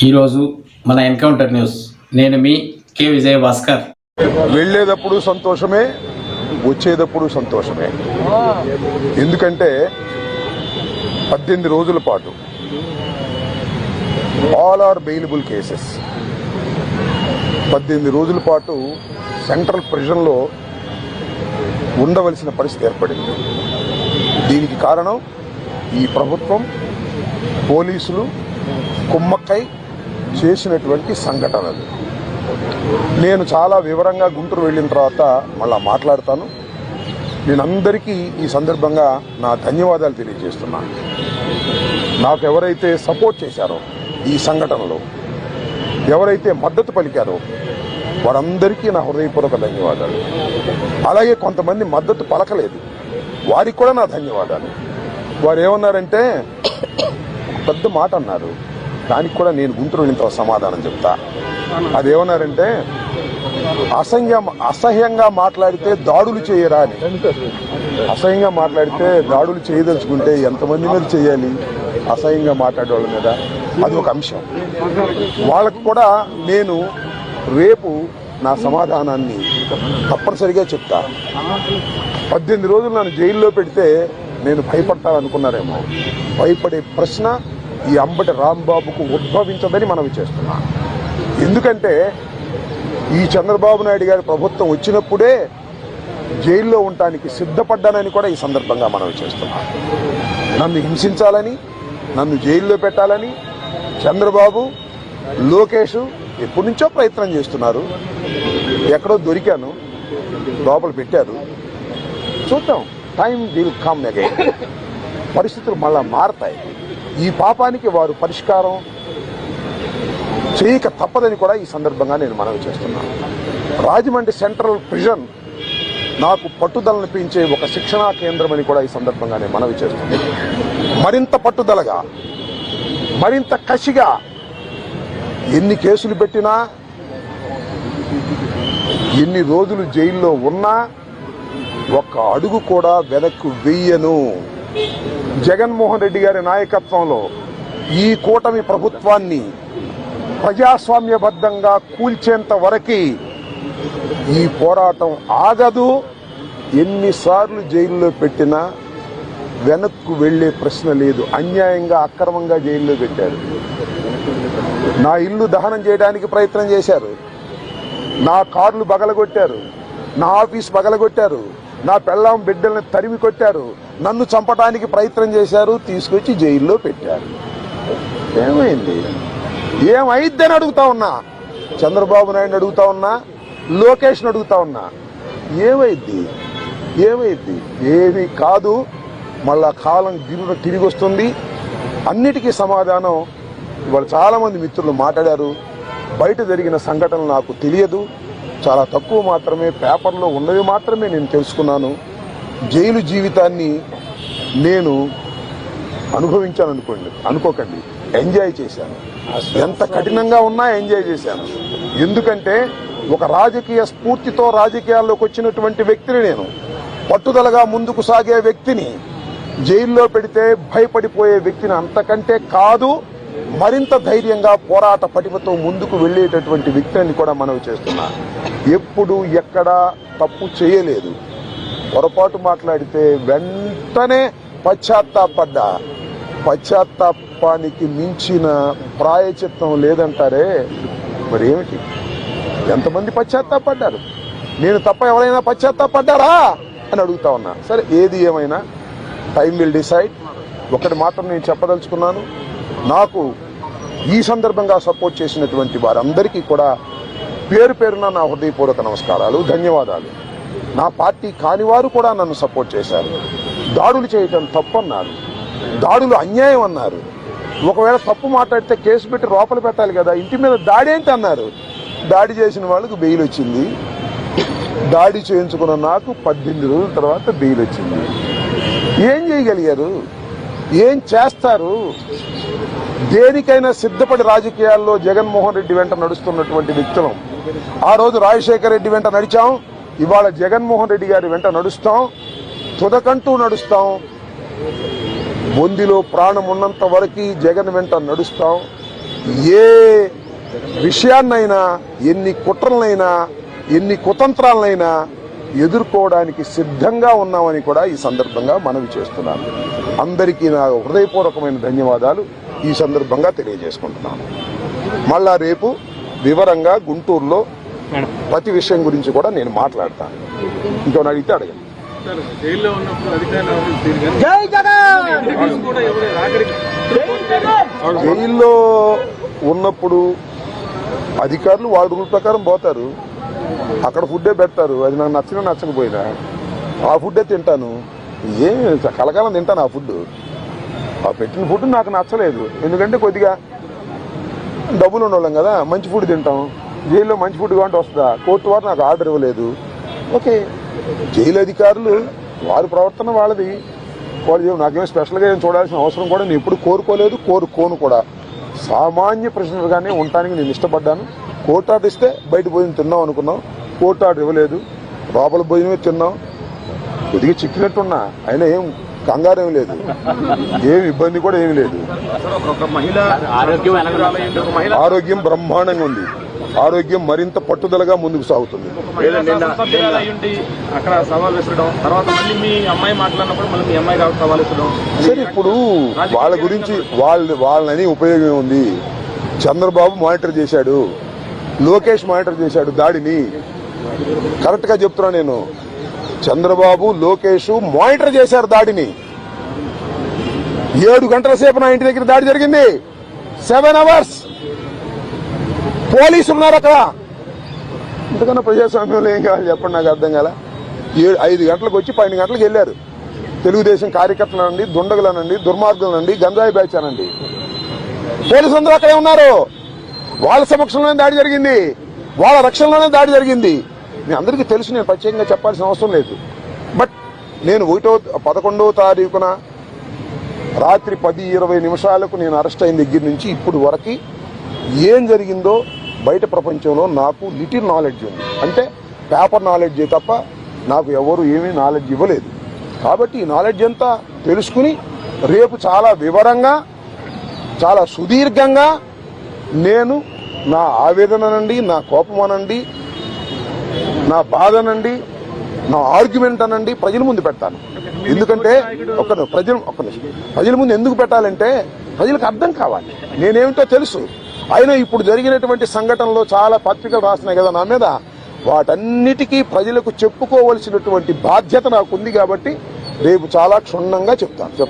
ఈరోజు మన encounter news. నేను మీ కె విజయ భాస్కర్. వెళ్ళేటప్పుడు సంతోషమే, వచ్చేటప్పుడు సంతోషమే. ఎందుకంటే 18 రోజుల పాటు ఆల్ ఆర్ బెయిలబుల్ కేసెస్ 18 రోజుల పాటు సెంట్రల్ ప్రిజన్లో ఉండవలసిన పరిస్థితి ఏర్పడింది. దీనికి కారణం ఈ ప్రభుత్వం, పోలీసులు కుమ్మక్కై చేసినటువంటి సంఘటనలు. నేను చాలా వివరంగా గుంటూరు వెళ్ళిన తర్వాత మళ్ళా మాట్లాడతాను. నేను అందరికీ ఈ సందర్భంగా నా ధన్యవాదాలు తెలియజేస్తున్నాను. నాకు ఎవరైతే సపోర్ట్ చేశారో ఈ సంఘటనలో, ఎవరైతే మద్దతు పలికారో వారందరికీ నా హృదయపూర్వక ధన్యవాదాలు. అలాగే కొంతమంది మద్దతు పలకలేదు, వారికి కూడా నా ధన్యవాదాలు. వారు ఏమన్నారంటే పెద్ద మాట అన్నారు, దానికి కూడా నేను గుంటూరు వెళ్ళిన సమాధానం చెప్తా. అదేమన్నారంటే అసహ్యంగా మాట్లాడితే దాడులు చేయరా అని. అసహ్యంగా మాట్లాడితే దాడులు చేయదలుచుకుంటే ఎంతమంది మీద చేయాలి? అసహ్యంగా మాట్లాడే వాళ్ళ మీద. అది ఒక అంశం. వాళ్ళకు కూడా నేను రేపు నా సమాధానాన్ని తప్పనిసరిగా చెప్తా. 18 రోజులు నన్ను జైల్లో పెడితే నేను భయపడతాననుకున్నారేమో. భయపడే ప్రశ్న ఈ అంబటి రాంబాబుకు ఉద్భవించదని మనవి చేస్తున్నా. ఎందుకంటే ఈ చంద్రబాబు నాయుడు గారి ప్రభుత్వం వచ్చినప్పుడే జైల్లో ఉండటానికి సిద్ధపడ్డానని కూడా ఈ సందర్భంగా మనవి చేస్తున్నా. నన్ను హింసించాలని, నన్ను జైల్లో పెట్టాలని చంద్రబాబు, లోకేష్ ఎప్పటి నుంచో ప్రయత్నం చేస్తున్నారు. ఎక్కడో దొరికాను, లోపల పెట్టారు. చూద్దాం, టైం విల్ కమ్ అగైన్. పరిస్థితులు మళ్ళా మారతాయి. ఈ పాపానికి వారు పరిష్కారం చేయక తప్పదని కూడా ఈ సందర్భంగా నేను మనవి చేస్తున్నాను. రాజమండ్రి సెంట్రల్ ప్రిజన్ నాకు పట్టుదలను పెంచే ఒక శిక్షణా కేంద్రం అని కూడా ఈ సందర్భంగా నేను మనవి చేస్తున్నాను. మరింత పట్టుదలగా, మరింత కసిగా ఎన్ని కేసులు పెట్టినా, ఎన్ని రోజులు జైల్లో ఉన్నా ఒక్క అడుగు కూడా వెనక్కు వెయ్యను. జగన్మోహన్ రెడ్డి గారి నాయకత్వంలో ఈ కూటమి ప్రభుత్వాన్ని ప్రజాస్వామ్యబద్ధంగా కూల్చేంత వరకు ఈ పోరాటం ఆగదు. ఎన్నిసార్లు జైల్లో పెట్టినా వెనక్కు వెళ్లే ప్రశ్న లేదు. అన్యాయంగా, అక్రమంగా జైల్లో పెట్టారు. నా ఇల్లు దహనం చేయడానికి ప్రయత్నం చేశారు, నా కార్లు బగలగొట్టారు, నా ఆఫీస్ బగలగొట్టారు, నా పెళ్ళాం బిడ్డల్ని తరిమి కొట్టారు, నన్ను చంపడానికి ప్రయత్నం చేశారు, తీసుకొచ్చి జైల్లో పెట్టారు. ఏమైంది? ఏమైద్దని అడుగుతా ఉన్నా. చంద్రబాబు నాయుడు అడుగుతా ఉన్నా, లోకేష్ని అడుగుతా ఉన్నా. ఏమైద్ది? ఏమైద్ది? ఏమీ కాదు. మళ్ళా కాలం తిరిగి వస్తుంది. అన్నిటికీ సమాధానం ఇవాళ చాలామంది మిత్రులు మాట్లాడారు. బయట జరిగిన సంఘటనలు నాకు తెలియదు, చాలా తక్కువ మాత్రమే, పేపర్లో ఉన్నవి మాత్రమే నేను తెలుసుకున్నాను. జైలు జీవితాన్ని నేను అనుకోకండి, ఎంజాయ్ చేశాను. ఎంత కఠినంగా ఉన్నా ఎంజాయ్ చేశాను. ఎందుకంటే ఒక రాజకీయ స్ఫూర్తితో రాజకీయాల్లోకి వచ్చినటువంటి వ్యక్తిని నేను, పట్టుదలగా ముందుకు సాగే వ్యక్తిని జైల్లో పెడితే భయపడిపోయే వ్యక్తిని అంతకంటే కాదు, మరింత ధైర్యంగా పోరాట పటిమతో ముందుకు వెళ్లేటటువంటి వ్యక్తిని కూడా మనవి చేస్తున్నా. ఎప్పుడు ఎక్కడా తప్పు చేయలేదు. పొరపాటు మాట్లాడితే వెంటనే పశ్చాత్తాపడ్డా. పశ్చాత్తాపానికి మించిన ప్రాయచిత్తం లేదంటారే, మరి ఏమిటి? ఎంతమంది పశ్చాత్తాపడ్డారు? నేను తప్ప ఎవరైనా పశ్చాత్తాపడ్డారా అని అడుగుతా ఉన్నా. సరే, ఏది ఏమైనా టైం విల్ డిసైడ్. ఒకటి మాత్రం నేను చెప్పదలుచుకున్నాను. నాకు ఈ సందర్భంగా సపోర్ట్ చేసినటువంటి వారందరికీ కూడా పేరు పేరున నా హృదయపూర్వక నమస్కారాలు, ధన్యవాదాలు. నా పార్టీ కానివారు కూడా నన్ను సపోర్ట్ చేశారు. దాడులు చేయటం తప్పన్నారు, దాడులు అన్యాయం అన్నారు. ఒకవేళ తప్పు మాట్లాడితే కేసు పెట్టి లోపల పెట్టాలి కదా, ఇంటి మీద దాడి ఏంటి అన్నారు. దాడి చేసిన వాళ్ళకు బెయిల్ వచ్చింది. దాడి చేయించుకున్న నాకు 18 రోజుల తర్వాత బెయిల్ వచ్చింది. ఏం చేయగలిగారు? ఏం చేస్తారు? దేనికైనా సిద్ధపడి రాజకీయాల్లో జగన్మోహన్ రెడ్డి వెంట నడుస్తున్నటువంటి వ్యక్తులం. ఆ రోజు రాజశేఖర రెడ్డి వెంట నడిచాం, ఇవాళ జగన్మోహన్ రెడ్డి గారి వెంట నడుస్తాం, తుదకంటూ నడుస్తాం. బొందిలో ప్రాణం ఉన్నంత వరకు జగన్ వెంట నడుస్తాం. ఏ విషయాన్నైనా, ఎన్ని కుట్రలనైనా, ఎన్ని కుతంత్రాలనైనా ఎదుర్కోవడానికి సిద్ధంగా ఉన్నామని కూడా ఈ సందర్భంగా మనవి చేస్తున్నాను. అందరికీ నా హృదయపూర్వకమైన ధన్యవాదాలు ఈ సందర్భంగా తెలియజేసుకుంటున్నాను. మళ్ళా రేపు వివరంగా గుంటూరులో ప్రతి విషయం గురించి కూడా నేను మాట్లాడతాను. ఇంకోని అడిగితే అడగండి. జైల్లో ఉన్నప్పుడు అధికారులు వాళ్ళ రూల్ ప్రకారం పోతారు, అక్కడ ఫుడ్డే పెడతారు. అది నాకు నచ్చినా నచ్చకపోయినా ఆ ఫుడ్డే తింటాను. ఏం కలకాలం తింటాను ఆ ఫుడ్. ఆ పెట్టిన ఫుడ్ నాకు నచ్చలేదు, ఎందుకంటే కొద్దిగా డబ్బులు ఉండవాళ్ళం కదా, మంచి ఫుడ్ తింటాం. జైల్లో మంచి ఫుడ్ కావాలంటే వస్తుందా? కోర్టు వారు నాకు ఆర్డర్ ఇవ్వలేదు. ఓకే, జైలు అధికారులు వారి ప్రవర్తన వాళ్ళది. వాళ్ళు నాకేమో స్పెషల్గా ఏం చూడాల్సిన అవసరం కూడా నేను ఎప్పుడు కోరుకోలేదు, కోరుకోను కూడా. సామాన్య ప్రిజనర్గానే ఉండటానికి నేను ఇష్టపడ్డాను. కోర్టు ఆర్డర్ ఇస్తే బయట భోజనం తిన్నాం అనుకున్నాం, కోర్టు ఆర్డర్ ఇవ్వలేదు, లోపల భోజనమే తిన్నాం. కొద్దిగా చిక్కినట్టున్నా, అయినా ఏం కంగారేం లేదు, ఏం ఇబ్బంది కూడా ఏమి లేదు. ఆరోగ్యం బ్రహ్మాండంగా ఉంది. ఆరోగ్యం మరింత పట్టుదలగా ముందుకు సాగుతుంది. సరే, ఇప్పుడు వాళ్ళ గురించి వాళ్ళని ఉపయోగం ఉంది. చంద్రబాబు మానిటర్ చేశాడు, లోకేష్ మానిటర్ చేశాడు దాడిని. కరెక్ట్ గా చెప్తున్నా నేను, చంద్రబాబు లోకేష్ మానిటర్ చేశారు దాడిని. 7 గంటల సేపు నా ఇంటి దగ్గర దాడి జరిగింది. 7 hours పోలీసులు ఉన్నారు అక్కడ. ఇంతకన్నా ప్రజాస్వామ్యంలో ఏం కావాలి చెప్పండి, నాకు అర్థం కాల. 5 గంటలకు వచ్చి 12 గంటలకు వెళ్ళారు. తెలుగుదేశం కార్యకర్తలనండి, దుండగులనండి, దుర్మార్గులనండి, గంజాయి బ్యాచ్ అనండి, పోలీసులందరూ అక్కడే ఉన్నారు. వాళ్ళ సమక్షంలోనే దాడి జరిగింది, వాళ్ళ రక్షణలోనే దాడి జరిగింది. మీ అందరికీ తెలుసు, నేను ప్రత్యేకంగా చెప్పాల్సిన అవసరం లేదు. బట్ నేను 11వ తారీఖున రాత్రి 10:20 నిమిషాలకు నేను అరెస్ట్ అయిన దగ్గర నుంచి ఇప్పుడు వరకు ఏం జరిగిందో బయట ప్రపంచంలో నాకు లిటిల్ నాలెడ్జ్ ఉంది. అంటే పేపర్ నాలెడ్జ్ తప్ప నాకు ఎవరు ఏమీ నాలెడ్జ్ ఇవ్వలేదు. కాబట్టి ఈ నాలెడ్జ్ అంతా తెలుసుకుని రేపు చాలా వివరంగా, చాలా సుదీర్ఘంగా నేను నా ఆవేదననండి, నా కోపం అనండి, నా బాధ అనండి, నా ఆర్గ్యుమెంట్ అనండి ప్రజల ముందు పెడతాను. ఎందుకంటే ప్రజల ముందు ఎందుకు పెట్టాలంటే ప్రజలకు అర్థం కావాలి, నేనేమిటో తెలుసు. అయినా ఇప్పుడు జరిగినటువంటి సంఘటనలో చాలా పత్రికలు రాసినాయి కదా నా మీద, వాటన్నిటికీ ప్రజలకు చెప్పుకోవలసినటువంటి బాధ్యత నాకు ఉంది. కాబట్టి రేపు చాలా క్షుణ్ణంగా చెప్తాను.